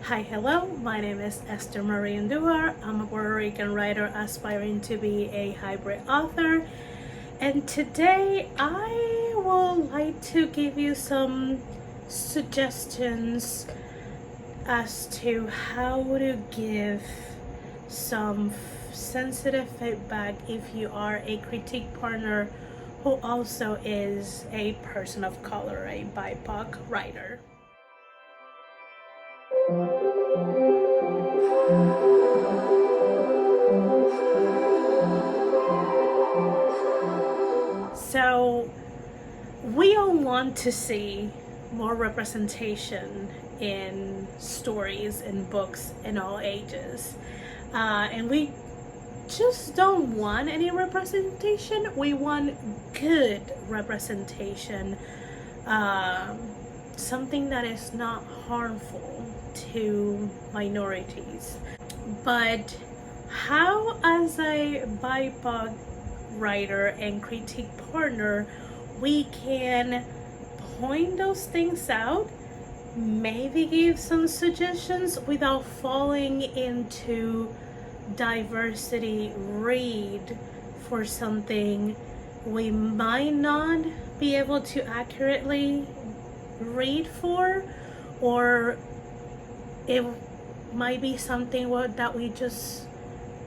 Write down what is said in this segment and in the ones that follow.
Hi, hello, my name is Esther Marie Andujar. I'm a Puerto Rican writer aspiring to be a hybrid author. And today I would like to give you some suggestions as to how to give some sensitive feedback if you are a critique partner who also is a person of color, a BIPOC writer. So we all want to see more representation in stories and books in all ages, and we just don't want any representation. We want good representation, something that is not harmful to minorities. But how, as a BIPOC writer and critique partner, we can point those things out, maybe give some suggestions without falling into diversity read for something we might not be able to accurately read for, or it might be something that we just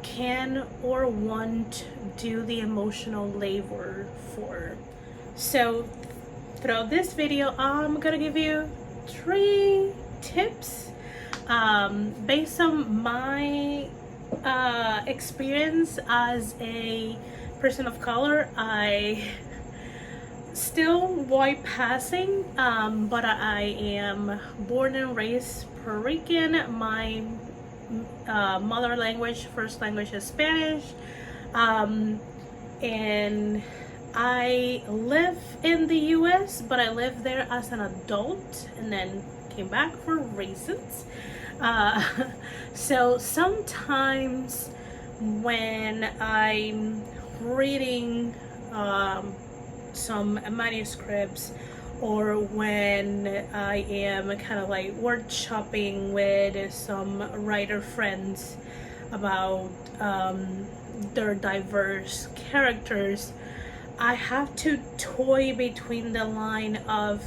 can or want do the emotional labor for. So throughout this video, I'm gonna give you 3 tips based on my experience as a person of color. I still white passing, but I am born and raised Puerto Rican. My mother language, first language is Spanish, and I live in the US, but I lived there as an adult and then came back for reasons. So sometimes when I'm reading some manuscripts, or when I am kind of like workshopping with some writer friends about their diverse characters, I have to toy between the line of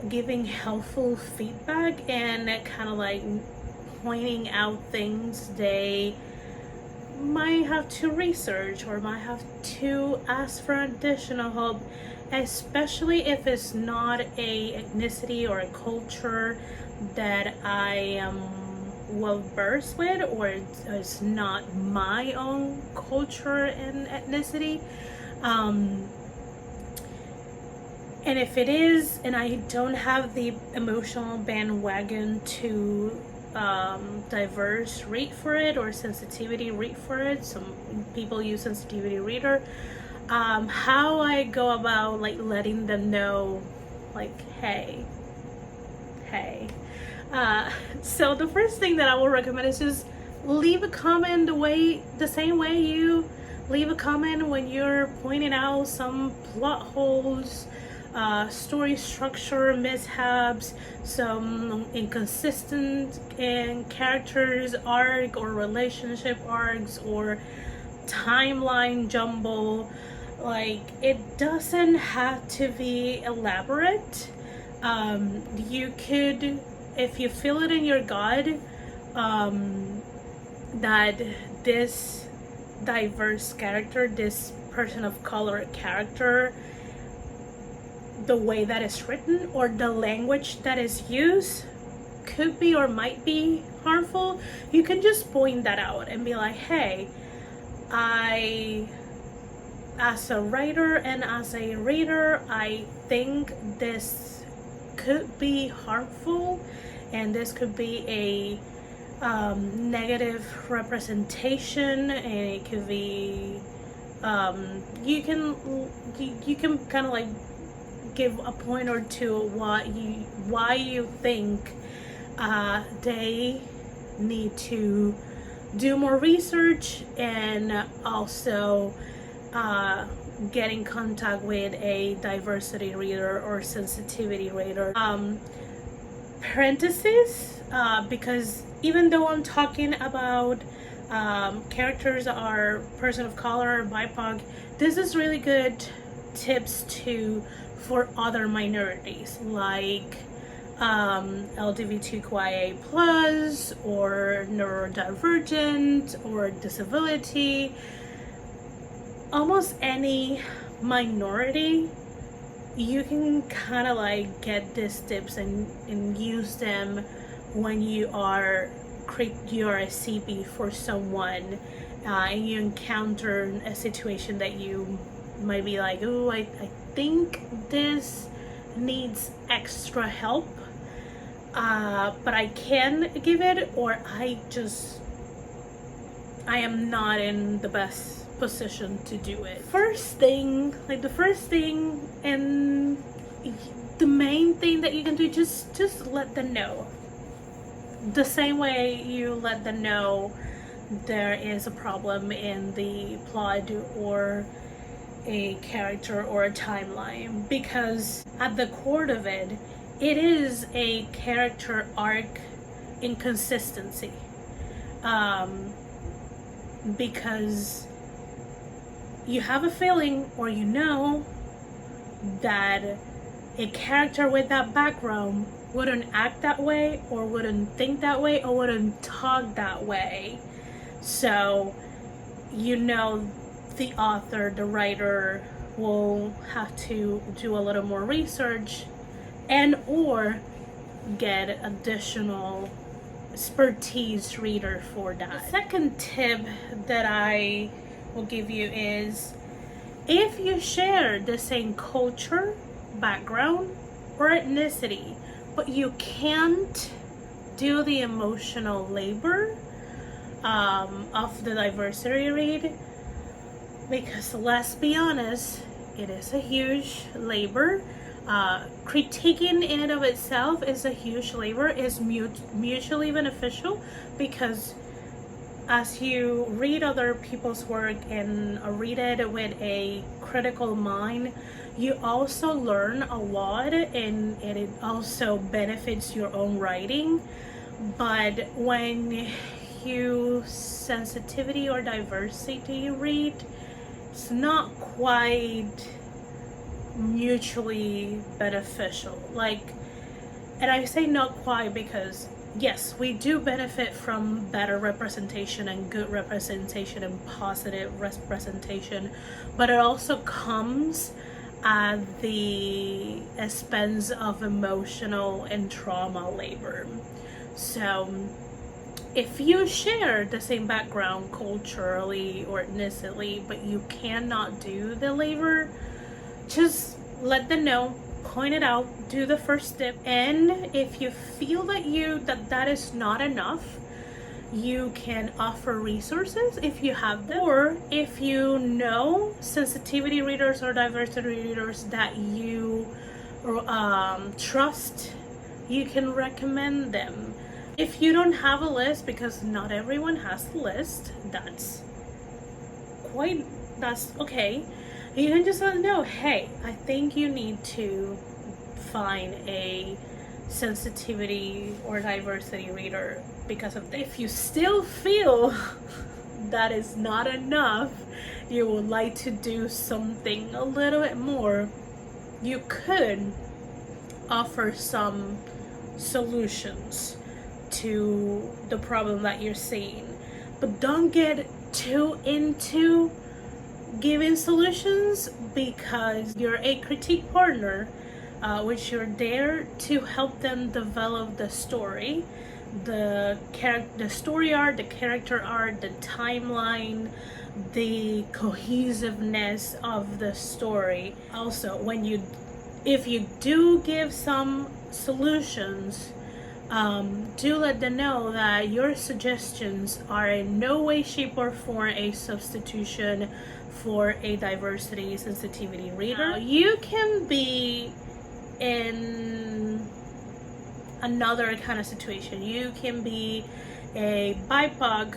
giving helpful feedback and kind of like pointing out things they might have to research or might have to ask for additional help, especially if it's not a ethnicity or a culture that I am well versed with, or it's not my own culture and ethnicity. And if it is, and I don't have the emotional bandwagon to diverse read for it or sensitivity read for it, some people use sensitivity reader, how I go about like letting them know, like, hey. So the first thing that I will recommend is just leave a comment the same way you leave a comment when you're pointing out some plot holes, story structure mishaps, some inconsistent in characters arc or relationship arcs or timeline jumble. Like, it doesn't have to be elaborate. You could, if you feel it in your gut, that this diverse character, this person of color character, the way that it's written or the language that is used could be or might be harmful, you can just point that out and be like, hey, as a writer and as a reader, I think this could be harmful and this could be a negative representation, and it could be you can kind of like give a point or two why you think they need to do more research, and also get in contact with a diversity reader or sensitivity reader. parentheses, because even though I'm talking about characters are person of color, BIPOC, this is really good tips too for other minorities like LGBTQIA plus or neurodivergent or disability. Almost any minority, you can kind of like get these tips and use them when you are a CP for someone, and you encounter a situation that you might be like, oh, I think this needs extra help, but I can give it, or I am not in the best position to do it. The first thing and the main thing that you can do, just let them know. The same way you let them know there is a problem in the plot or a character or a timeline, because at the core of it is a character arc inconsistency, because you have a feeling, or you know, that a character with that background wouldn't act that way, or wouldn't think that way, or wouldn't talk that way. So, you know, the author, the writer will have to do a little more research and or get additional expertise reader for that. The second tip that I will give you is, if you share the same culture, background, or ethnicity, but you can't do the emotional labor of the diversity read, because let's be honest, it is a huge labor. Critiquing in and of itself is a huge labor, is mutually beneficial, because as you read other people's work and read it with a critical mind, you also learn a lot, and it also benefits your own writing. But when you sensitivity or diversity read, it's not quite mutually beneficial. And I say not quite because yes, we do benefit from better representation and good representation and positive representation, but it also comes at the expense of emotional and trauma labor. So if you share the same background culturally or ethnically, but you cannot do the labor, just let them know, point it out, do the first step. And if you feel that is not enough, you can offer resources if you have them, or if you know sensitivity readers or diversity readers that you trust, you can recommend them. If you don't have a list, because not everyone has a list, that's okay. You can just let them know, hey, I think you need to find a sensitivity or diversity reader because of this. If you still feel that is not enough, you would like to do something a little bit more, you could offer some solutions to the problem that you're seeing. But don't get too into giving solutions, because you're a critique partner, which you're there to help them develop the story, the story arc, the character arc, the timeline, the cohesiveness of the story. Also, if you do give some solutions, do let them know that your suggestions are in no way, shape, or form a substitution for a diversity sensitivity reader. You can be in another kind of situation. You can be a BIPOC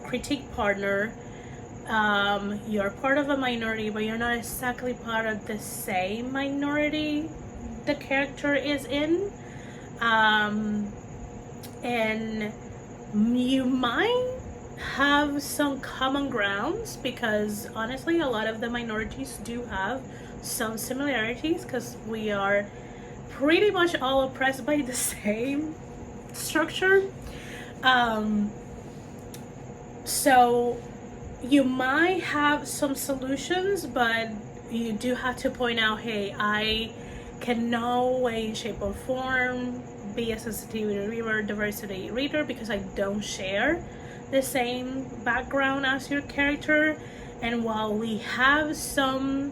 critique partner. You're part of a minority, but you're not exactly part of the same minority the character is in. And you might have some common grounds, because honestly a lot of the minorities do have some similarities, because we are pretty much all oppressed by the same structure. So you might have some solutions, but you do have to point out, hey, I can no way, shape, or form be a sensitivity reader, diversity reader, because I don't share the same background as your character. And while we have some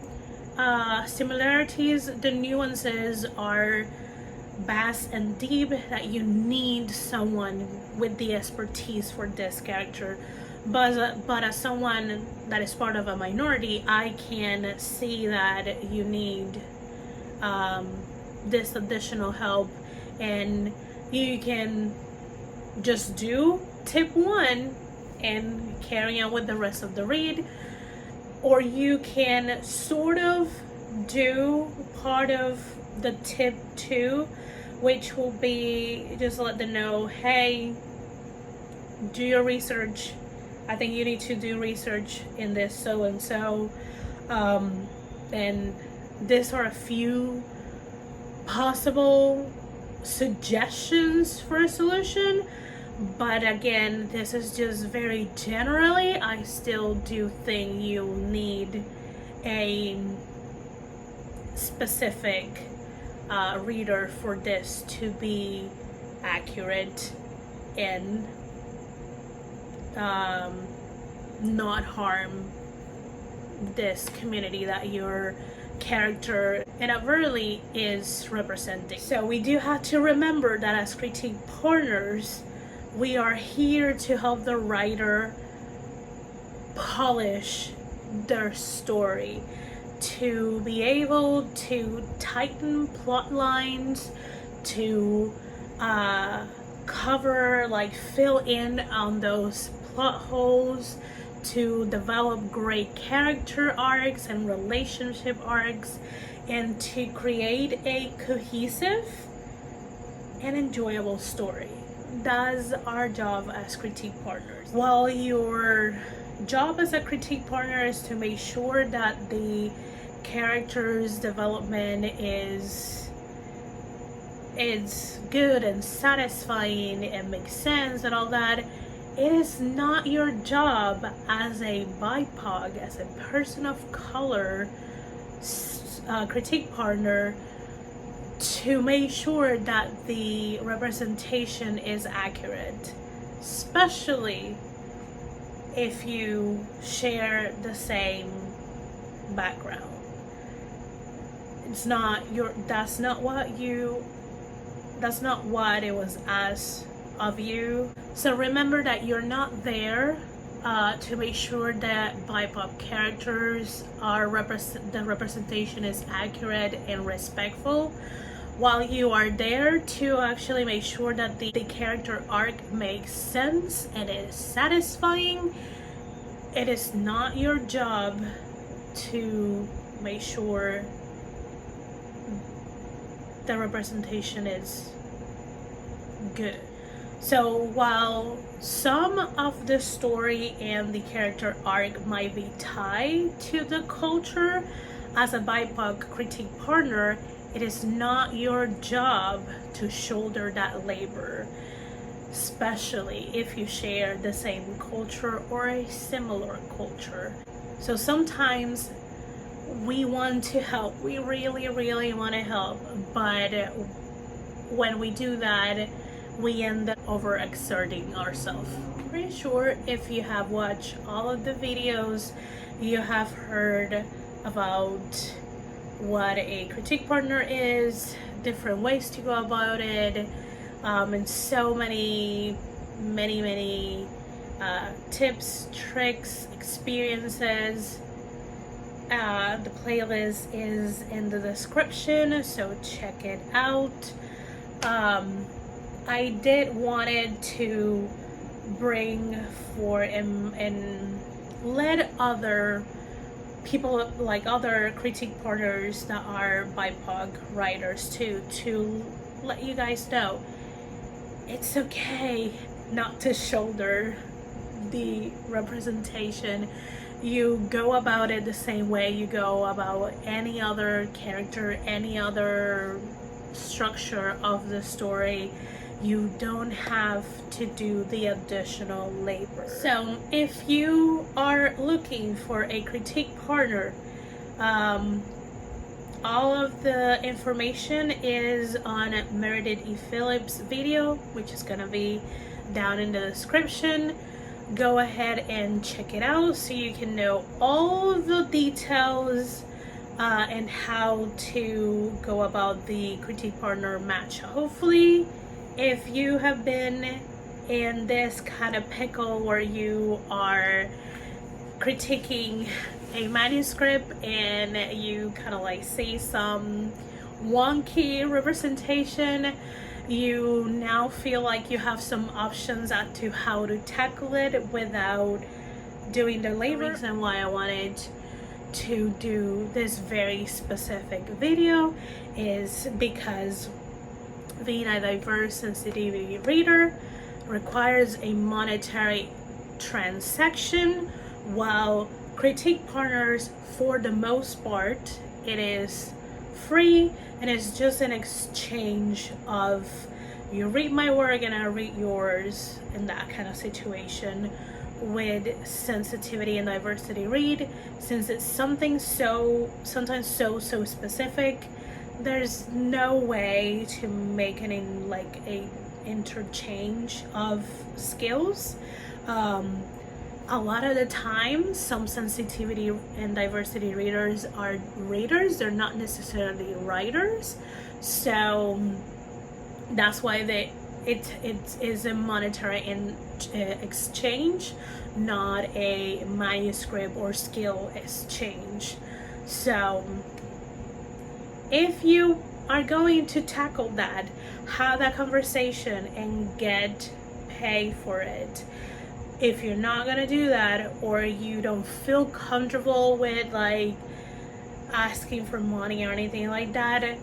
similarities, the nuances are vast and deep, that you need someone with the expertise for this character. But as someone that is part of a minority, I can see that you need this additional help, and you can just do tip 1 and carry on with the rest of the read, or you can sort of do part of the tip 2, which will be just let them know, hey, do your research. I think you need to do research in this so and so, and these are a few possible suggestions for a solution. But again, this is just very generally. I still do think you need a specific reader for this to be accurate and not harm this community that your character inadvertently is representing. So we do have to remember that as critique partners, we are here to help the writer polish their story, to be able to tighten plot lines, to cover, like fill in on those plot holes, to develop great character arcs and relationship arcs, and to create a cohesive and enjoyable story. That's our job as critique partners. While your job as a critique partner is to make sure that the character's development is good and satisfying and makes sense and all that, it is not your job as a BIPOC, as a person of color critique partner, to make sure that the representation is accurate, especially if you share the same background. It's not your, that's not what it was asked of you. So remember that you're not there to make sure that BIPOC characters are the representation is accurate and respectful. While you are there to actually make sure that the character arc makes sense and is satisfying, it is not your job to make sure the representation is good. So while some of the story and the character arc might be tied to the culture, as a BIPOC critique partner, it is not your job to shoulder that labor, especially if you share the same culture or a similar culture. So sometimes we want to help, we really want to help, but when we do that, we end up overexerting ourselves. Pretty sure if you have watched all of the videos, you have heard about what a critique partner is, different ways to go about it, and so many tips, tricks, experiences. The playlist is in the description, so check it out. I did wanted to bring forward and let other people, like other critique partners that are BIPOC writers, to let you guys know, it's okay not to shoulder the representation. You go about it the same way you go about any other character, any other structure of the story. You don't have to do the additional labor. So if you are looking for a critique partner, all of the information is on Meredith E. Phillips' video, which is gonna be down in the description. Go ahead and check it out so you can know all the details and how to go about the critique partner match-up. Hopefully, if you have been in this kind of pickle where you are critiquing a manuscript and you kind of like see some wonky representation, you now feel like you have some options as to how to tackle it without doing the labor. The reason why I wanted to do this very specific video is because being a diverse sensitivity reader requires a monetary transaction, while critique partners, for the most part, it is free, and it's just an exchange of you read my work and I read yours in that kind of situation. With sensitivity and diversity read, since it's something sometimes so specific, there's no way to make it in like a interchange of skills. A lot of the time, some sensitivity and diversity readers are readers, they're not necessarily writers, so that's why it is a monetary exchange, not a manuscript or skill exchange. So if you are going to tackle that, have that conversation and get paid for it. If you're not gonna do that, or you don't feel comfortable with like asking for money or anything like that,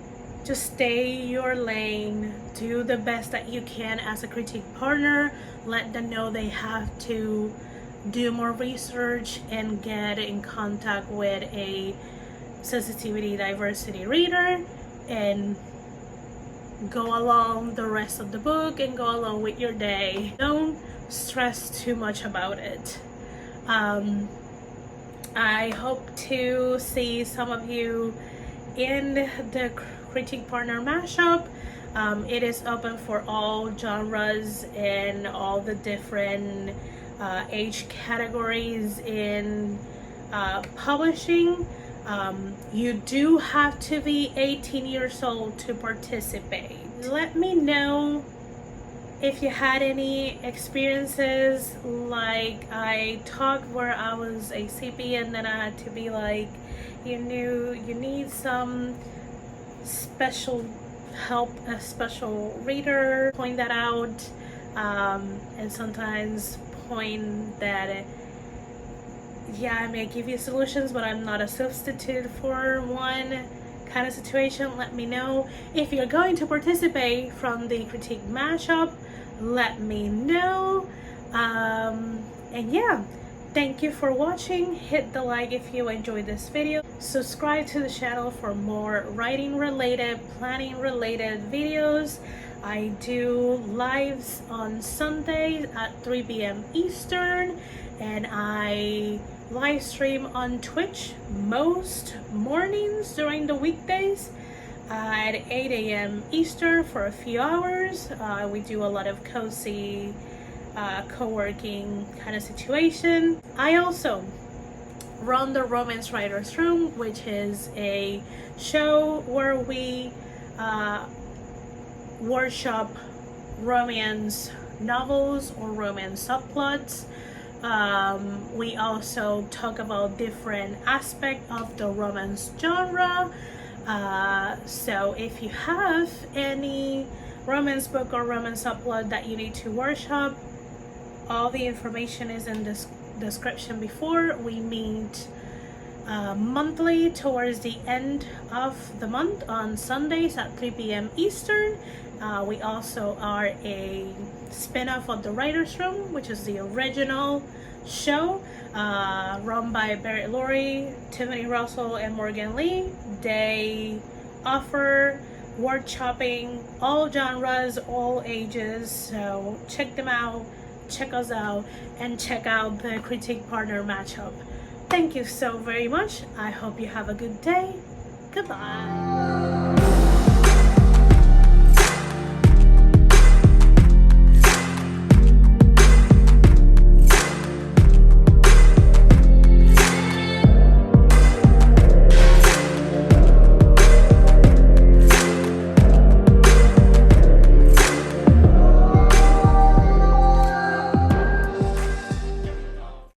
just stay your lane, do the best that you can as a critique partner. Let them know they have to do more research and get in contact with a sensitivity diversity reader, and go along the rest of the book and go along with your day. Don't stress too much about it. I hope to see some of you in the Critique Partner Mashup. It is open for all genres and all the different age categories in publishing. You do have to be 18 years old to participate. Let me know if you had any experiences like I talked where I was a CP and then I had to be like, you need some special help, a special reader, point that out, and sometimes point that yeah, I may give you solutions, but I'm not a substitute for one kind of situation. Let me know. If you're going to participate from the critique mashup, let me know. And yeah, thank you for watching. Hit the like if you enjoyed this video. Subscribe to the channel for more writing related, planning related videos. I do lives on Sundays at 3 p.m. Eastern, and I live stream on Twitch most mornings during the weekdays at 8 a.m. Eastern for a few hours. We do a lot of cozy co-working kind of situation. I also run the Romance Writers Room, which is a show where we workshop romance novels or romance subplots. We also talk about different aspects of the romance genre. So if you have any romance book or romance subplot that you need to workshop, all the information is in the description before. We meet monthly towards the end of the month on Sundays at 3 p.m. Eastern. We also are a spin-off of the Writers Room, which is the original show run by Barrett Laurie, Tiffany Russell, and Morgan Lee. They offer workshopping, all genres, all ages, so check them out, check us out, and check out the Critique Partner Mach-Up. Thank you so very much. I hope you have a good day. Goodbye.